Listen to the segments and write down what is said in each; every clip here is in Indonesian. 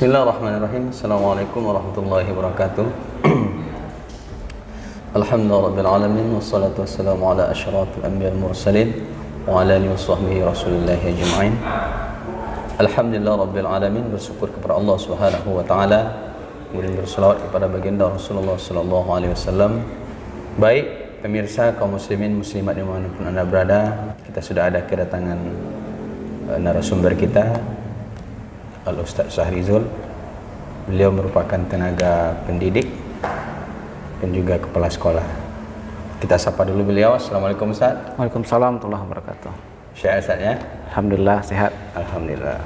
Bismillahirrahmanirrahim. Assalamualaikum warahmatullahi wabarakatuh. Alhamdulillahirabbil alamin wassalatu wassalamu ala asyrafil anbiya'il mursalin wa ala alihi washabbihi rasulillahi ajma'in. Alhamdulillahirabbil alamin, bersyukur kepada Allah Subhanahu wa taala, kemudian berselawat kepada baginda Rasulullah sallallahu alaihi wasallam. Baik pemirsa kaum muslimin muslimat dimanapun Anda berada, kita sudah ada kedatangan narasumber kita, Al-Ustaz Syahrizul. Beliau merupakan tenaga pendidik dan juga kepala sekolah. Kita sapa dulu beliau. Assalamualaikum Ustaz. Waalaikumsalam warahmatullahi wabarakatuh. Sehat Ustaz ya? Alhamdulillah sehat. Alhamdulillah.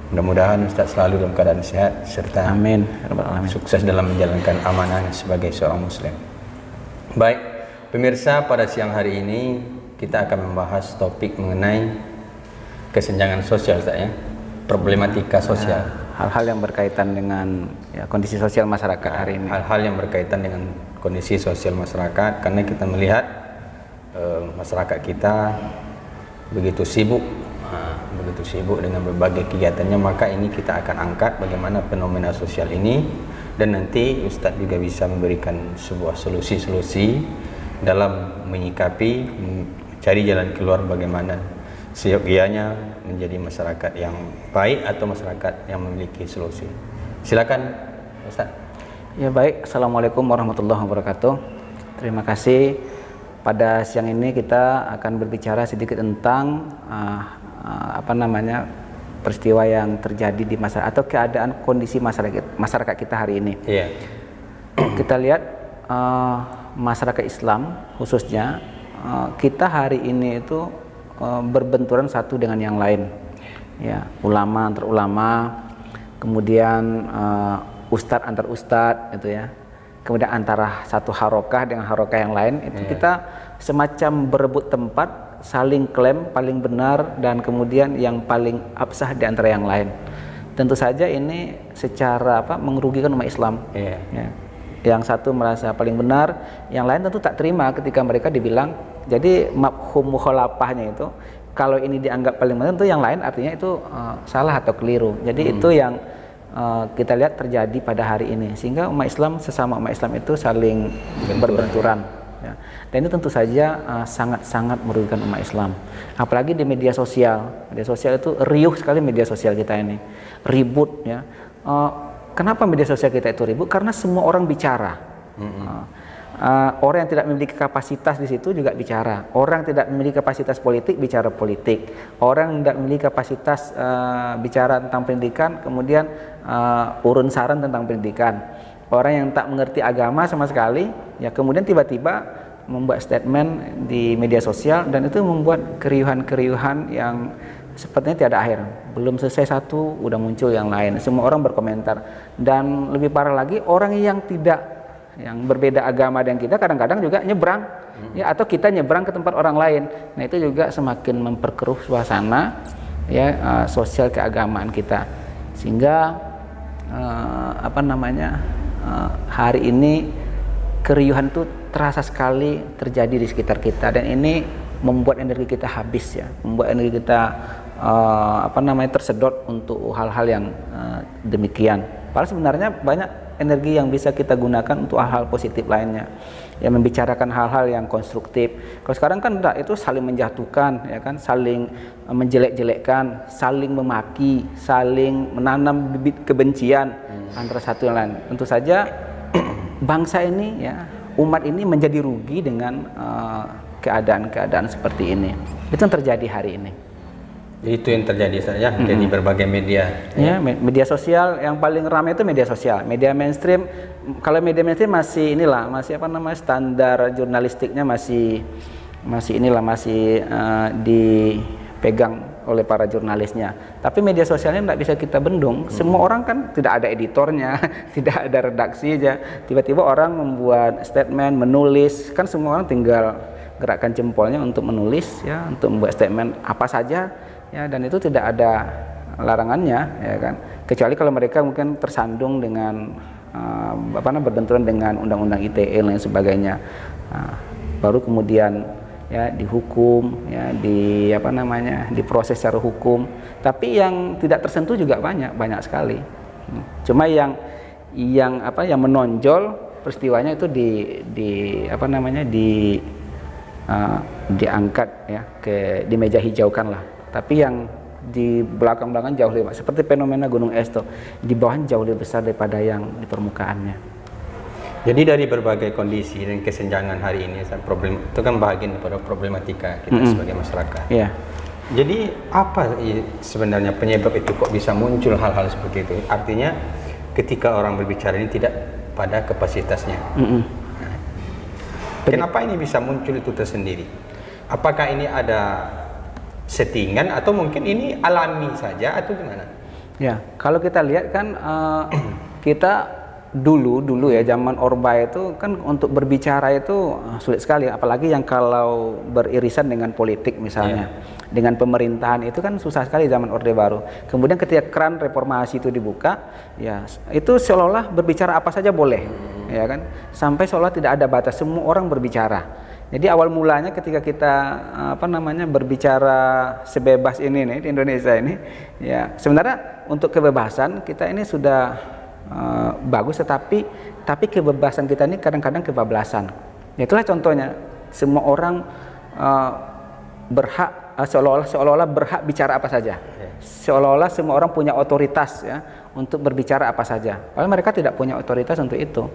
Mudah-mudahan Ustaz selalu dalam keadaan sehat serta Amin. Amin. Sukses dalam menjalankan amanah sebagai seorang muslim. Baik, pemirsa, pada siang hari ini kita akan membahas topik mengenai kesenjangan sosial Ustaz ya. Problematika sosial, hal-hal yang berkaitan dengan kondisi sosial masyarakat hari ini. Hal-hal yang berkaitan dengan kondisi sosial masyarakat, karena kita melihat masyarakat kita begitu sibuk dengan berbagai kegiatannya, maka ini kita akan angkat bagaimana fenomena sosial ini, dan nanti Ustadz juga bisa memberikan sebuah solusi-solusi dalam menyikapi, mencari jalan keluar bagaimana seyogianya menjadi masyarakat yang baik atau masyarakat yang memiliki solusi. Silakan Ustaz. Ya baik, Assalamualaikum warahmatullahi wabarakatuh. Terima kasih. Pada siang ini kita akan berbicara sedikit tentang peristiwa yang terjadi di masyarakat atau keadaan kondisi masyarakat kita hari ini. Iya. Kita lihat masyarakat Islam khususnya, kita hari ini itu berbenturan satu dengan yang lain, ya, ulama antar ulama, kemudian ustadz antar ustadz, gitu ya, kemudian antara satu harokah dengan harokah yang lain, itu kita semacam berebut tempat, saling klaim paling benar dan kemudian yang paling absah di antara yang lain. Tentu saja ini secara merugikan umat Islam. Ya. Yang satu merasa paling benar, yang lain tentu tak terima ketika mereka dibilang. Jadi mafhum mukhalafahnya itu, kalau ini dianggap paling benar, tentu yang lain artinya itu salah atau keliru. Jadi itu yang kita lihat terjadi pada hari ini, sehingga umat Islam, sesama umat Islam itu saling berbenturan. Ya. Dan ini tentu saja sangat-sangat merugikan umat Islam. Apalagi di media sosial. Media sosial itu riuh sekali, media sosial kita ini ribut, ya. Kenapa media sosial kita itu ribut? Karena semua orang bicara. Orang yang tidak memiliki kapasitas di situ juga bicara. Orang yang tidak memiliki kapasitas politik bicara politik. Orang yang tidak memiliki kapasitas bicara tentang pendidikan, kemudian urun saran tentang pendidikan. Orang yang tak mengerti agama sama sekali, ya kemudian tiba-tiba membuat statement di media sosial, dan itu membuat keriuhan-keriuhan yang sepertinya tiada akhir. Belum selesai satu, udah muncul yang lain. Semua orang berkomentar. Dan lebih parah lagi, orang yang berbeda agama dengan kita kadang-kadang juga nyebrang, ya, atau kita nyebrang ke tempat orang lain. Nah itu juga semakin memperkeruh suasana, ya, sosial keagamaan kita, sehingga hari ini keriuhan itu terasa sekali terjadi di sekitar kita, dan ini membuat energi kita habis, ya, membuat energi kita tersedot untuk hal-hal yang demikian. Padahal sebenarnya banyak energi yang bisa kita gunakan untuk hal-hal positif lainnya, yang membicarakan hal-hal yang konstruktif. Kalau sekarang kan itu saling menjatuhkan, ya kan, saling menjelek-jelekkan, saling memaki, saling menanam bibit kebencian antara satu dan lain. Tentu saja bangsa ini, ya, umat ini menjadi rugi dengan keadaan-keadaan seperti ini. Itu yang terjadi hari ini. Itu yang terjadi saja di berbagai media. Ya, media sosial yang paling ramai itu media sosial. Media mainstream, kalau media mainstream masih standar jurnalistiknya masih dipegang oleh para jurnalisnya. Tapi media sosialnya tidak bisa kita bendung. Semua orang kan tidak ada editornya, tidak ada redaksi aja. Tiba-tiba orang membuat statement, menulis, kan semua orang tinggal gerakkan jempolnya untuk menulis, ya, untuk membuat statement apa saja, ya, dan itu tidak ada larangannya, ya kan, kecuali kalau mereka mungkin tersandung dengan berbenturan dengan undang-undang ITE dan lain sebagainya, baru kemudian, ya, dihukum, ya, diproses secara hukum. Tapi yang tidak tersentuh juga banyak sekali. Cuma yang menonjol peristiwanya itu diangkat ya di meja hijaukan lah. Tapi yang di belakang-belakang jauh lebih, seperti fenomena gunung es tuh, di bawahnya jauh lebih besar daripada yang di permukaannya. Jadi dari berbagai kondisi dan kesenjangan hari ini, problem itu kan bagian daripada problematika kita sebagai masyarakat. Yeah. Jadi apa sebenarnya penyebab itu kok bisa muncul hal-hal seperti itu? Artinya ketika orang berbicara ini tidak pada kapasitasnya. Nah, kenapa ini bisa muncul itu tersendiri? Apakah ini ada settingan atau mungkin ini alami saja atau gimana? Ya, kalau kita lihat kan kita dulu ya zaman Orba itu kan untuk berbicara itu sulit sekali, apalagi yang kalau beririsan dengan politik misalnya, dengan pemerintahan itu kan susah sekali zaman Orde Baru. Kemudian ketika keran reformasi itu dibuka, ya itu seolah-olah berbicara apa saja boleh, ya kan, sampai seolah tidak ada batas, semua orang berbicara. Jadi awal mulanya ketika kita berbicara sebebas ini nih di Indonesia ini, ya sebenarnya untuk kebebasan kita ini sudah bagus, tetapi kebebasan kita ini kadang-kadang kebablasan. Itulah contohnya, semua orang berhak seolah-olah berhak bicara apa saja, seolah-olah semua orang punya otoritas ya untuk berbicara apa saja, padahal mereka tidak punya otoritas untuk itu.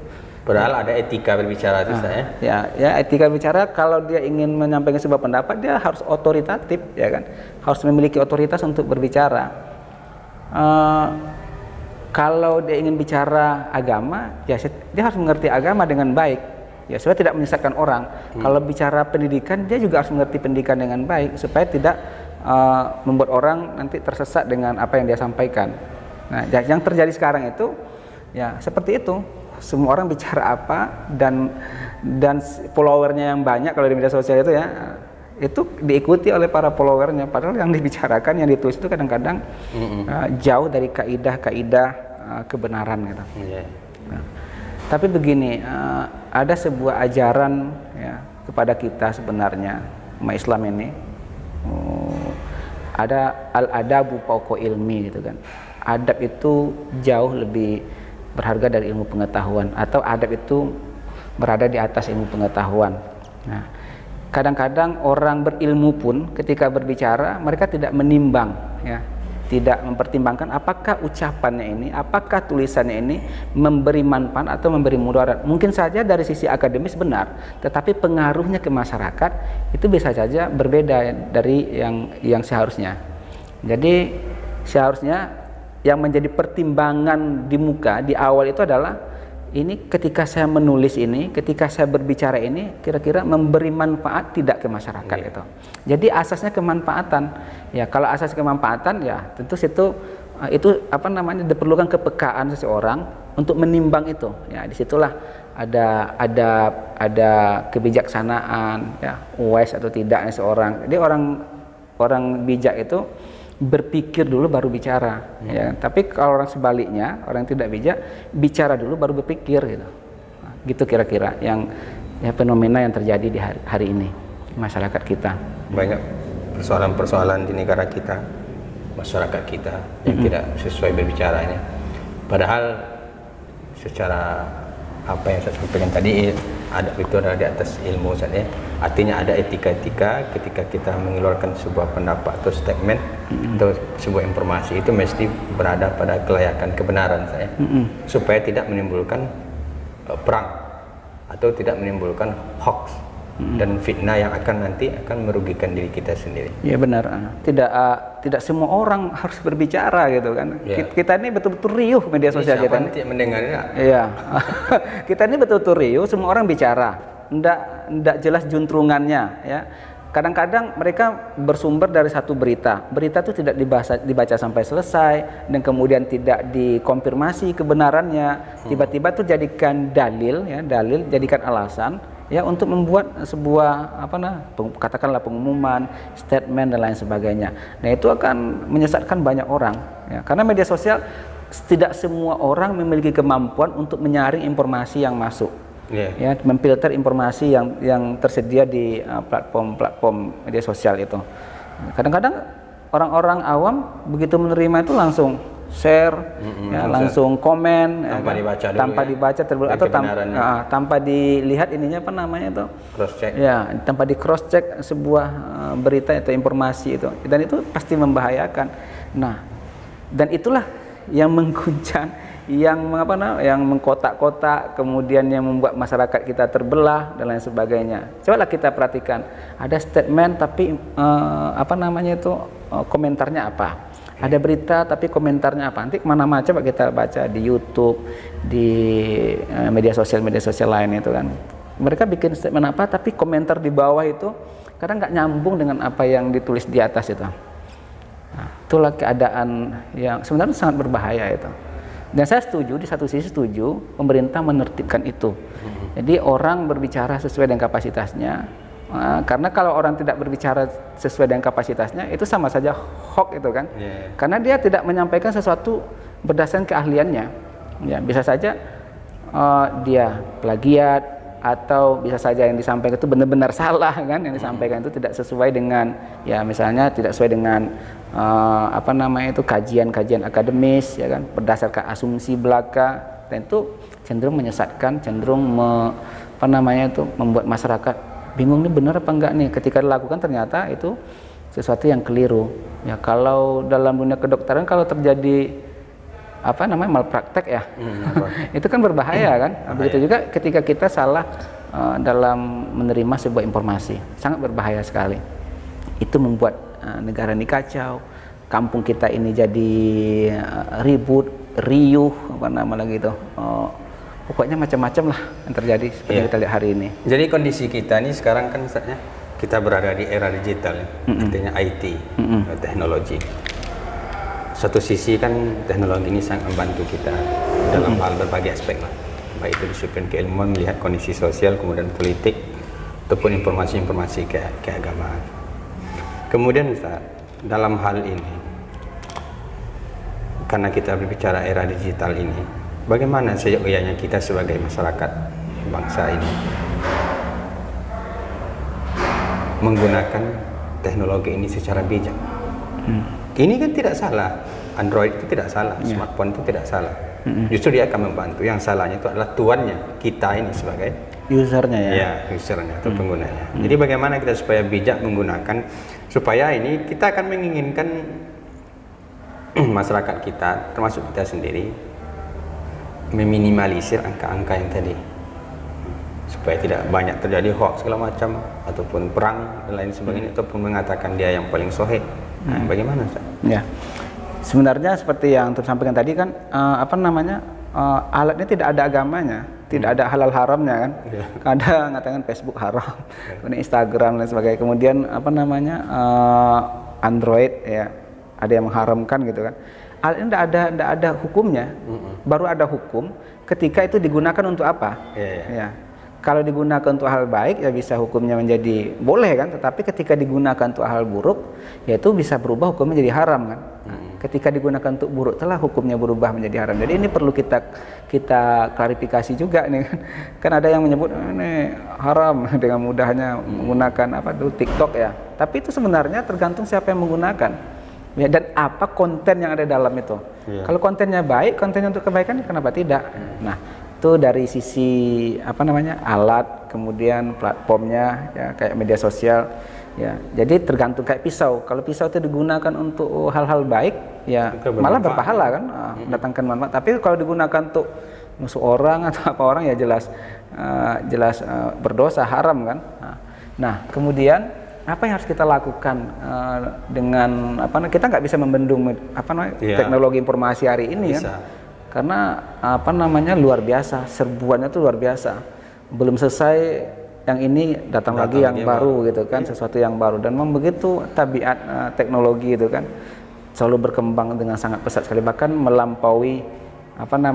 Padahal ada etika berbicara itu ya etika berbicara, kalau dia ingin menyampaikan sebuah pendapat dia harus otoritatif, ya kan, harus memiliki otoritas untuk berbicara. Kalau dia ingin bicara agama, ya dia harus mengerti agama dengan baik, ya supaya tidak menyesatkan orang. Kalau bicara pendidikan, dia juga harus mengerti pendidikan dengan baik supaya tidak membuat orang nanti tersesat dengan apa yang dia sampaikan. Nah, yang terjadi sekarang itu ya seperti itu. Semua orang bicara apa dan followernya yang banyak kalau di media sosial itu ya, itu diikuti oleh para followernya, padahal yang dibicarakan, yang ditulis itu kadang-kadang jauh dari kaidah kebenaran gitu. Nah, tapi begini, ada sebuah ajaran ya kepada kita sebenarnya umat Islam ini, ada al-adabu fauqa ilmi gitu kan. Adab itu jauh lebih berharga dari ilmu pengetahuan, atau adab itu berada di atas ilmu pengetahuan. Nah, kadang-kadang orang berilmu pun ketika berbicara mereka tidak menimbang ya, tidak mempertimbangkan apakah ucapannya ini, apakah tulisannya ini memberi manfaat atau memberi mudarat. Mungkin saja dari sisi akademis benar, tetapi pengaruhnya ke masyarakat itu bisa saja berbeda dari yang seharusnya. Jadi seharusnya yang menjadi pertimbangan di muka di awal itu adalah ini, ketika saya menulis ini, ketika saya berbicara ini, kira-kira memberi manfaat tidak ke masyarakat itu. Jadi asasnya kemanfaatan. Ya, kalau asas kemanfaatan ya tentu itu diperlukan kepekaan seseorang untuk menimbang itu. Ya, disitulah ada kebijaksanaan ya, wise atau tidaknya seorang. Jadi orang bijak itu berpikir dulu baru bicara, ya. Tapi kalau orang sebaliknya, orang yang tidak bijak, bicara dulu baru berpikir gitu. Nah, gitu kira-kira yang fenomena yang terjadi di hari ini masyarakat kita. Banyak persoalan-persoalan di negara kita, masyarakat kita yang tidak sesuai berbicaranya. Padahal secara apa yang saya sampaikan tadi, adab itu adalah di atas ilmu saja. Artinya ada etika-etika ketika kita mengeluarkan sebuah pendapat atau statement atau sebuah informasi, itu mesti berada pada kelayakan kebenaran saya, supaya tidak menimbulkan perang atau tidak menimbulkan hoax dan fitnah yang nanti akan merugikan diri kita sendiri. Ya benar, tidak semua orang harus berbicara gitu kan. Kita ini betul-betul riuh media sosial kita ini. Mendengarnya. Iya. Kita ini betul-betul riuh, semua orang bicara. Ndak jelas juntrungannya ya. Kadang-kadang mereka bersumber dari satu berita itu tidak dibaca sampai selesai, dan kemudian tidak dikonfirmasi kebenarannya, tiba-tiba itu jadikan dalil jadikan alasan ya untuk membuat sebuah katakanlah pengumuman, statement dan lain sebagainya. Nah, itu akan menyesatkan banyak orang ya, karena media sosial tidak semua orang memiliki kemampuan untuk menyaring informasi yang masuk. Ya, memfilter informasi yang tersedia di platform media sosial itu. Kadang-kadang orang-orang awam begitu menerima itu langsung share, ya, langsung komen, tanpa ya, dibaca dulu, tanpa ya, dibaca atau tanpa dilihat ininya apa namanya itu, cross check, ya, tanpa di cross check sebuah berita atau informasi itu, dan itu pasti membahayakan. Nah, dan itulah yang mengguncang, yang mengkotak-kotak, kemudian yang membuat masyarakat kita terbelah dan lain sebagainya. Cobalah kita perhatikan, ada statement tapi komentarnya apa? Ada berita tapi komentarnya apa? Nanti kemana-mana coba kita baca di YouTube, di media sosial lain itu kan. Mereka bikin statement apa tapi komentar di bawah itu kadang nggak nyambung dengan apa yang ditulis di atas itu. Nah, itulah keadaan yang sebenarnya sangat berbahaya itu. Dan saya setuju, di satu sisi setuju pemerintah menertibkan itu. Jadi orang berbicara sesuai dengan kapasitasnya. Karena kalau orang tidak berbicara sesuai dengan kapasitasnya, itu sama saja hoax itu kan. Karena dia tidak menyampaikan sesuatu berdasarkan keahliannya. Ya, bisa saja dia plagiat, atau bisa saja yang disampaikan itu benar-benar salah kan, yang disampaikan itu tidak sesuai dengan, ya misalnya tidak sesuai dengan kajian-kajian akademis, ya kan, berdasarkan asumsi belaka, dan itu cenderung menyesatkan, cenderung membuat masyarakat bingung nih benar apa enggak nih, ketika dilakukan ternyata itu sesuatu yang keliru. Ya, kalau dalam dunia kedokteran kalau terjadi malpraktek ya, itu kan berbahaya kan. Begitu juga ketika kita salah dalam menerima sebuah informasi, sangat berbahaya sekali. Itu membuat negara ini kacau, kampung kita ini jadi ribut, riuh, pokoknya macam-macam lah yang terjadi seperti kita lihat hari ini. Jadi kondisi kita ini sekarang kan misalnya kita berada di era digital, artinya IT, teknologi. Satu sisi kan teknologi ini sangat membantu kita dalam hal berbagai aspek lah, baik itu disiplin keilmuan, melihat kondisi sosial, kemudian politik, ataupun informasi-informasi keagamaan. Kemudian Ustaz, dalam hal ini, karena kita berbicara era digital ini, bagaimana seyogyanya kita sebagai masyarakat bangsa ini menggunakan teknologi ini secara bijak? Ini kan tidak salah, Android itu tidak salah, smartphone itu tidak salah. Justru dia akan membantu. Yang salahnya itu adalah tuannya, kita ini sebagai usernya ya. Ya, usernya atau penggunanya. Jadi bagaimana kita supaya bijak menggunakan, supaya ini kita akan menginginkan masyarakat kita, termasuk kita sendiri, meminimalisir angka-angka yang tadi, supaya tidak banyak terjadi hoax segala macam, ataupun perang dan lain sebagainya, ataupun mengatakan dia yang paling soheh. Nah, bagaimana Ustaz? Ya, sebenarnya seperti yang tersampaikan tadi kan, alatnya tidak ada agamanya, tidak ada halal haramnya kan. Kadang mengatakan Facebook haram, kemudian Instagram dan sebagainya. Kemudian Android ya, ada yang mengharamkan gitu kan. Alat ini tidak ada hukumnya, baru ada hukum ketika itu digunakan untuk apa. Ya. Kalau digunakan untuk hal baik ya bisa hukumnya menjadi boleh kan, tetapi ketika digunakan untuk hal buruk ya itu bisa berubah hukumnya jadi haram kan. Ketika digunakan untuk buruk telah hukumnya berubah menjadi haram. Jadi ini perlu kita klarifikasi juga nih kan. Kan ada yang menyebut ini haram dengan mudahnya menggunakan TikTok ya. Tapi itu sebenarnya tergantung siapa yang menggunakan. Ya, dan apa konten yang ada dalam itu. Kalau kontennya baik, kontennya untuk kebaikan, kenapa tidak? Nah, itu dari sisi alat, kemudian platformnya ya, kayak media sosial ya. Jadi tergantung kayak pisau. Kalau pisau itu digunakan untuk hal-hal baik ya malah berpahala kan, mendatangkan manfaat. Tapi kalau digunakan untuk musuh orang atau apa orang ya jelas berdosa, haram kan. Nah, kemudian apa yang harus kita lakukan dengan kita nggak bisa membendung teknologi informasi hari ini kan, karena luar biasa, serbuannya itu luar biasa, belum selesai yang ini datang lagi yang baru gitu kan, sesuatu yang baru. Dan memang begitu tabiat teknologi itu kan, selalu berkembang dengan sangat pesat sekali, bahkan melampaui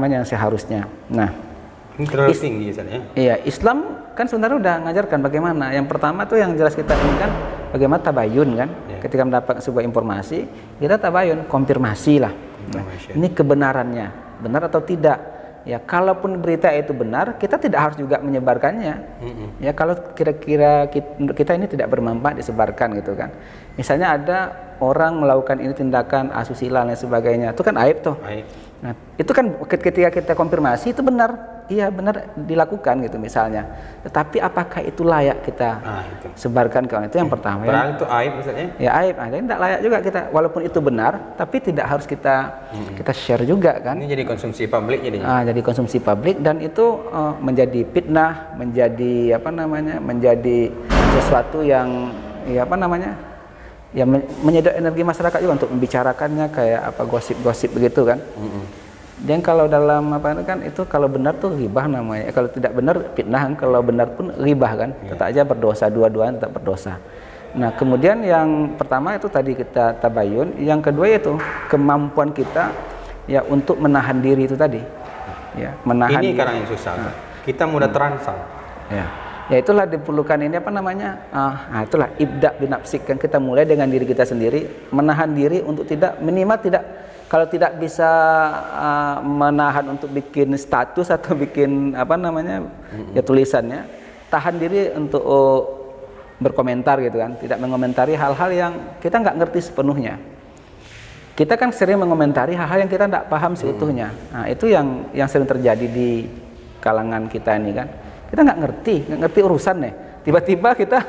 yang seharusnya. Nah, terlalu tinggi misalnya. Iya, Islam kan sebenarnya udah ngajarkan bagaimana. Yang pertama tuh yang jelas kita ini kan bagaimana tabayun kan. Ketika mendapat sebuah informasi, kita tabayun, konfirmasi lah. Nah, ini kebenarannya, benar atau tidak. ya kalaupun berita itu benar, kita tidak harus juga menyebarkannya. Ya kalau kira-kira menurut kita ini tidak bermanfaat disebarkan gitu kan. Misalnya ada orang melakukan ini tindakan asusila dan sebagainya, itu kan aib tuh. Aib. Nah, itu kan ketika kita konfirmasi itu benar, iya benar dilakukan gitu misalnya. Tetapi apakah itu layak kita sebarkan ke orang? Itu yang pertama. Padahal itu aib misalnya. Ya aib, ada yang tidak layak juga kita, walaupun itu benar, tapi tidak harus kita share juga kan. Ini jadi konsumsi publik jadinya. Jadi konsumsi publik, dan itu menjadi fitnah, menjadi apa namanya, menjadi sesuatu yang ya apa namanya, ya menyedot energi masyarakat juga untuk membicarakannya kayak apa gosip-gosip begitu kan. Dan kalau dalam apa kan itu kalau benar tuh ghibah namanya, kalau tidak benar fitnah, kalau benar pun ghibah kan. Tetap aja berdosa, dua-duanya tetap berdosa. Nah kemudian yang pertama itu tadi kita tabayun, yang kedua yaitu kemampuan kita ya untuk menahan diri itu tadi. Ya, menahan. Ini karena yang susah. Kita mudah terangsang. Ya itulah diperlukan ini apa namanya, itulah ibda binafsik, kan kita mulai dengan diri kita sendiri, menahan diri untuk tidak, minimal tidak, kalau tidak bisa menahan untuk bikin status atau bikin apa namanya ya tulisannya, tahan diri untuk berkomentar gitu kan, tidak mengomentari hal-hal yang kita nggak ngerti sepenuhnya. Kita kan sering mengomentari hal-hal yang kita tidak paham seutuhnya. Nah itu yang sering terjadi di kalangan kita ini kan. Kita nggak ngerti urusan nih. Tiba-tiba kita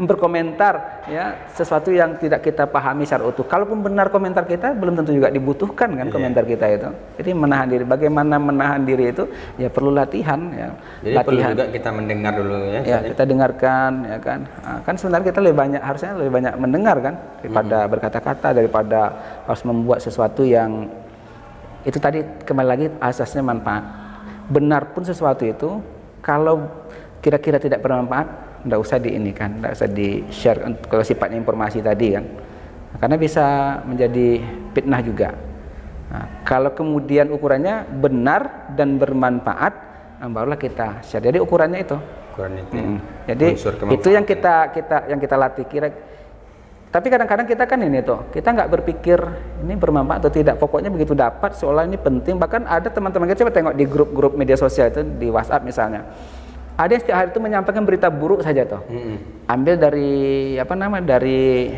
berkomentar ya sesuatu yang tidak kita pahami secara utuh. Kalaupun benar komentar kita, belum tentu juga dibutuhkan kan komentar kita itu. Jadi menahan diri. Bagaimana menahan diri itu? Ya perlu latihan. Ya. Jadi perlu juga kita mendengar dulu ya. Ya kita dengarkan ya kan. Kan sebenarnya kita harusnya lebih banyak mendengar kan daripada berkata-kata, daripada harus membuat sesuatu yang itu tadi kembali lagi asasnya manfaat. Benar pun sesuatu itu, kalau kira-kira tidak bermanfaat, tidak usah diinikan, tidak usah di-share kalau sifatnya informasi tadi kan, karena bisa menjadi fitnah juga. Nah, kalau kemudian ukurannya benar dan bermanfaat, barulah kita share. Jadi ukurannya itu. Jadi itu yang kita latih kira. Tapi kadang-kadang kita kan ini tuh, kita nggak berpikir ini bermanfaat atau tidak. Pokoknya begitu dapat, seolah ini penting. Bahkan ada teman-teman kita, coba tengok di grup-grup media sosial itu, di WhatsApp misalnya. Ada yang setiap hari itu menyampaikan berita buruk saja tuh. Ambil dari apa namanya, dari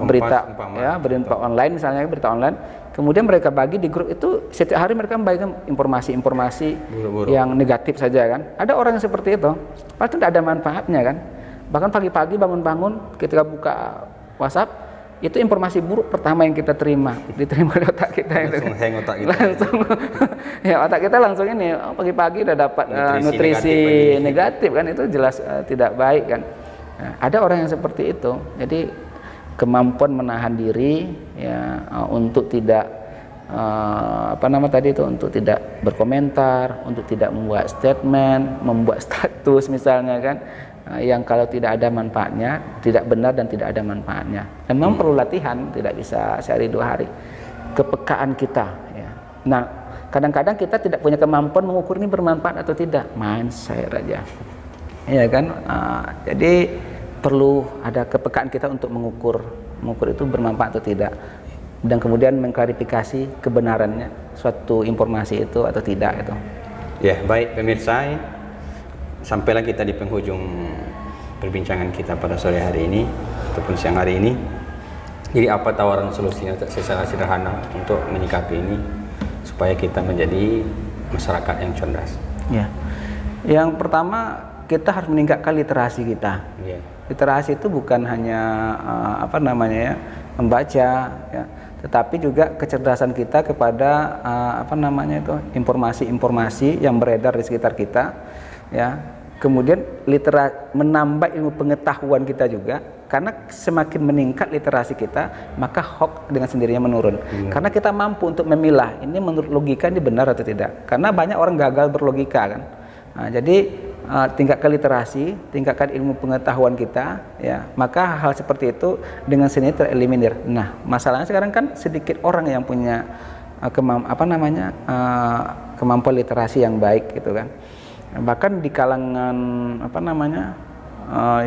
berita ya, berita online misalnya, berita online. Kemudian mereka bagi di grup itu, setiap hari mereka membagikan informasi-informasi yang negatif saja kan. Ada orang yang seperti itu, padahal itu tidak ada manfaatnya kan. Bahkan pagi-pagi bangun-bangun ketika buka WhatsApp, itu informasi buruk pertama yang kita diterima di otak kita. Langsung hang otak kita. Langsung, ya otak kita langsung ini, pagi-pagi udah dapat nutrisi negatif kan, itu jelas tidak baik kan. Nah, ada orang yang seperti itu. Jadi kemampuan menahan diri ya untuk tidak untuk tidak berkomentar, untuk tidak membuat statement, membuat status misalnya kan. Yang kalau tidak ada manfaatnya, tidak benar dan tidak ada manfaatnya. Memang perlu latihan, tidak bisa sehari dua hari. Kepekaan kita. Ya. Nah, kadang-kadang kita tidak punya kemampuan mengukur ini bermanfaat atau tidak. Mindset aja, ya kan. Jadi perlu ada kepekaan kita untuk mengukur itu bermanfaat atau tidak, dan kemudian mengklarifikasi kebenarannya suatu informasi itu atau tidak itu. Ya, baik pemirsa. Sampailah kita di penghujung perbincangan kita pada sore hari ini ataupun siang hari ini. Jadi apa tawaran solusinya secara sederhana untuk menyikapi ini supaya kita menjadi masyarakat yang cerdas? Ya, yang pertama kita harus meningkatkan literasi kita. Literasi itu bukan hanya membaca, ya, tetapi juga kecerdasan kita kepada informasi-informasi yang beredar di sekitar kita. Ya, kemudian menambah ilmu pengetahuan kita juga, karena semakin meningkat literasi kita, maka hoax dengan sendirinya menurun. Karena kita mampu untuk memilah ini menurut logika ini benar atau tidak. Karena banyak orang gagal berlogika kan. Nah, jadi tingkatkan literasi, tingkatkan ilmu pengetahuan kita, ya, maka hal seperti itu dengan sendirinya tereliminir. Nah, masalahnya sekarang kan sedikit orang yang punya kemampuan literasi yang baik gitu kan. Bahkan di kalangan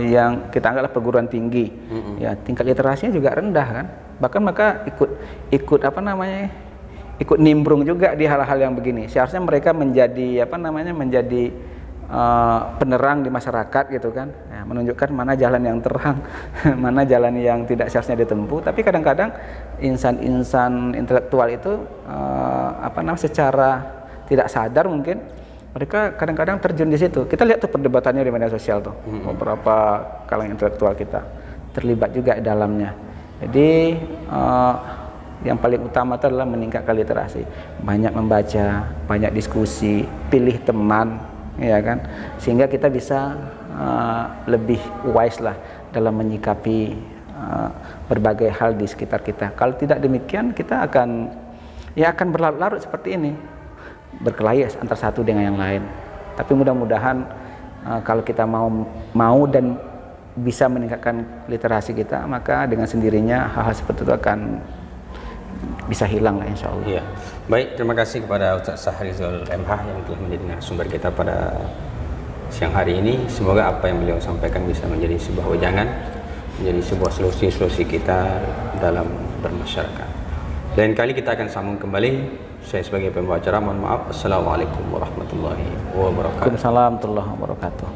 yang kita anggaplah perguruan tinggi, ya tingkat literasinya juga rendah kan. Bahkan maka ikut ikut nimbrung juga di hal-hal yang begini. Seharusnya mereka menjadi menjadi penerang di masyarakat gitu kan, ya, menunjukkan mana jalan yang terang, mana jalan yang tidak seharusnya ditempuh. Tapi kadang-kadang insan-insan intelektual itu secara tidak sadar mungkin mereka kadang-kadang terjun di situ. Kita lihat tuh perdebatannya di media sosial tuh, beberapa kalangan intelektual kita terlibat juga di dalamnya. Jadi yang paling utama itu adalah meningkatkan literasi, banyak membaca, banyak diskusi, pilih teman, ya kan, sehingga kita bisa lebih wise lah dalam menyikapi berbagai hal di sekitar kita. Kalau tidak demikian, kita akan berlarut-larut seperti ini, berkelahi antara satu dengan yang lain. Tapi mudah-mudahan kalau kita mau dan bisa meningkatkan literasi kita, maka dengan sendirinya hal-hal seperti itu akan bisa hilang lah, insya Allah. Iya. Baik, terima kasih kepada Ustaz Sahrizal MH yang telah menjadi narasumber kita pada siang hari ini. Semoga apa yang beliau sampaikan bisa menjadi sebuah wejangan, menjadi sebuah solusi-solusi kita dalam bermasyarakat. Lain kali kita akan sambung kembali. Saya sebagai pembawa acara mohon maaf. Assalamualaikum warahmatullahi wabarakatuh. Waalaikumsalam warahmatullahi wabarakatuh.